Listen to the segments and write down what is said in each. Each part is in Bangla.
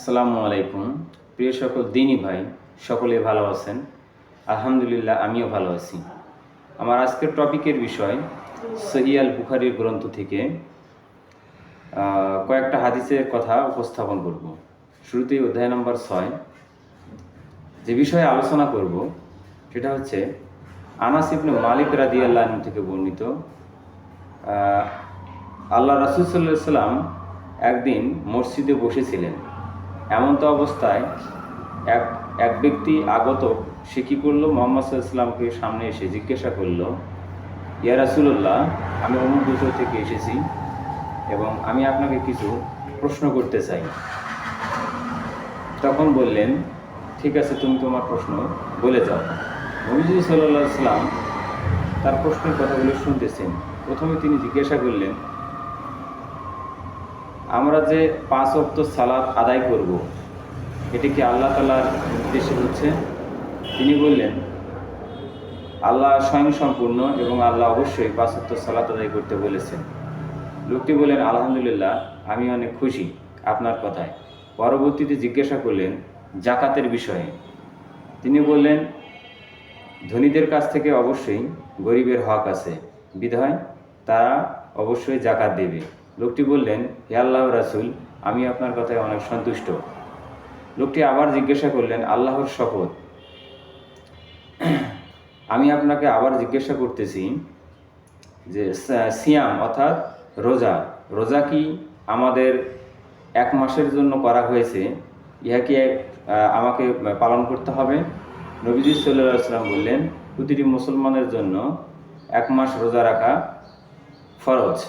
আসসালামু আলাইকুম। প্রিয় সকল দিনী ভাই, সকলে ভালো আছেন? আলহামদুলিল্লাহ, আমিও ভালো আছি। আমার আজকের টপিকের বিষয় সহিহ আল বুখারীর গ্রন্থ থেকে কয়েকটা হাদিসের কথা উপস্থাপন করব। শুরুতেই অধ্যায় নম্বর 6 যে বিষয়ে আলোচনা করব সেটা হচ্ছে আনাস ইবনে মালিক রাদিয়াল্লাহু আনহু থেকে বর্ণিত। আল্লাহ রাসূল সাল্লাল্লাহু আলাইহি সাল্লাম একদিন মসজিদে বসেছিলেন। এমন তো অবস্থায় এক ব্যক্তি আগত, সে কী করলো, মুহাম্মদ সাল্লাল্লাহু আলাইহি সাল্লামকে সামনে এসে জিজ্ঞাসা করলো, ইয়া রাসূলুল্লাহ, আমি অমুক দেশ থেকে এসেছি এবং আমি আপনাকে কিছু প্রশ্ন করতে চাই। তখন বললেন, ঠিক আছে, তুমি তোমার প্রশ্ন বলে যাও। নবীজি সাল্লাল্লাহু আলাইহি সাল্লাম তার প্রশ্নের কথাগুলো শুনতেছেন। প্রথমে তিনি জিজ্ঞাসা করলেন, আমরা যে 5 ওয়াক্ত সালাত আদায় করব, এটি কি আল্লাহ তাআলার নির্দেশে হচ্ছে? তিনি বললেন, আল্লাহ স্বয়ং সম্পূর্ণ এবং আল্লাহ অবশ্যই 5 ওয়াক্ত সালাত আদায় করতে বলেছেন। লোকটি বললেন, আলহামদুলিল্লাহ, আমি অনেক খুশি আপনার কথায়। পরবর্তীতে জিজ্ঞাসা করলেন জাকাতের বিষয়ে। তিনি বললেন, ধনীদের কাছ থেকে অবশ্যই গরিবের হক আছে, বিধায় তারা অবশ্যই জাকাত দেবে। লোকটি বললেন, হে আল্লাহর রাসূল, আমি আপনার কথায় অনেক সন্তুষ্ট। লোকটি আবার জিজ্ঞাসা করলেন, আল্লাহর শপথ, আমি আপনাকে আবার জিজ্ঞাসা করতেছি যে সিয়াম অর্থাৎ রোজা কি আমাদের 1 মাসের জন্য করা হয়েছে, ইহা কি আমাকে পালন করতে হবে? নবীজি সাল্লাল্লাহু আলাইহি ওয়াসাল্লাম বললেন, প্রতিটি মুসলমানের জন্য 1 মাস রোজা রাখা ফরজ।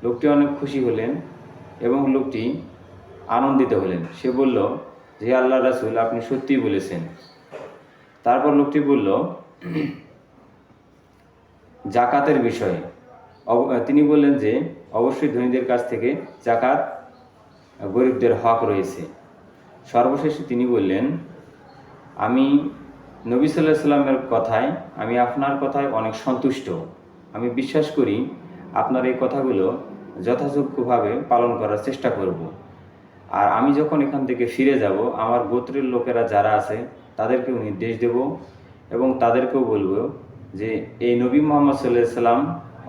লোকটি অনেক খুশি হলেন এবং লোকটি আনন্দিত হলেন। সে বলল, যে আল্লাহর রাসূল, আপনি সত্যিই বলেছেন। তারপর লোকটি বলল জাকাতের বিষয়ে। তিনি বললেন যে অবশ্যই ধনীদের কাছ থেকে জাকাত, গরিবদের হক রয়েছে। সর্বশেষে তিনি বললেন, আমি নবী সাল্লাল্লাহু আলাইহি সাল্লামের কথায়, আমি আপনার কথায় অনেক সন্তুষ্ট। আমি বিশ্বাস করি আপনার এই কথাগুলো যথাযোগ্যভাবে পালন করার চেষ্টা করব। আর আমি যখন এখান থেকে ফিরে যাব, আমার গোত্রের লোকেরা যারা আছে তাদেরকেও নির্দেশ দেব এবং তাদেরকেও বলবো যে এই নবী মুহাম্মদ সাল্লাল্লাহু আলাইহি সাল্লাম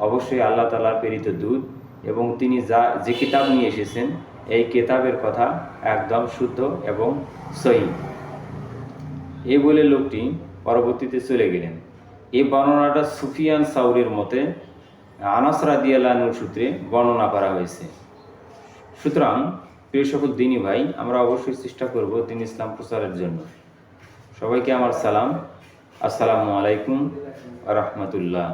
অবশ্যই আল্লাহ তাআলার প্রেরিত দূত এবং তিনি যে কিতাব নিয়ে এসেছেন, এই কিতাবের কথা একদম শুদ্ধ এবং সহিহ। এই বলে লোকটি পরবর্তীতে চলে গেলেন। এই বর্ণনাটা সুফিয়ান সাউরির মতে আনাস রাদিয়াল্লাহু আনহুর সূত্রে বর্ণনা করা হয়েছে। সুতরাং প্রিয় সকল দিনী ভাই, আমরা অবশ্যই চেষ্টা করব দ্বীন ইসলাম প্রচারের জন্য। সবাইকে আমার সালাম। আসসালামু আলাইকুম ওয়া রাহমাতুল্লাহ।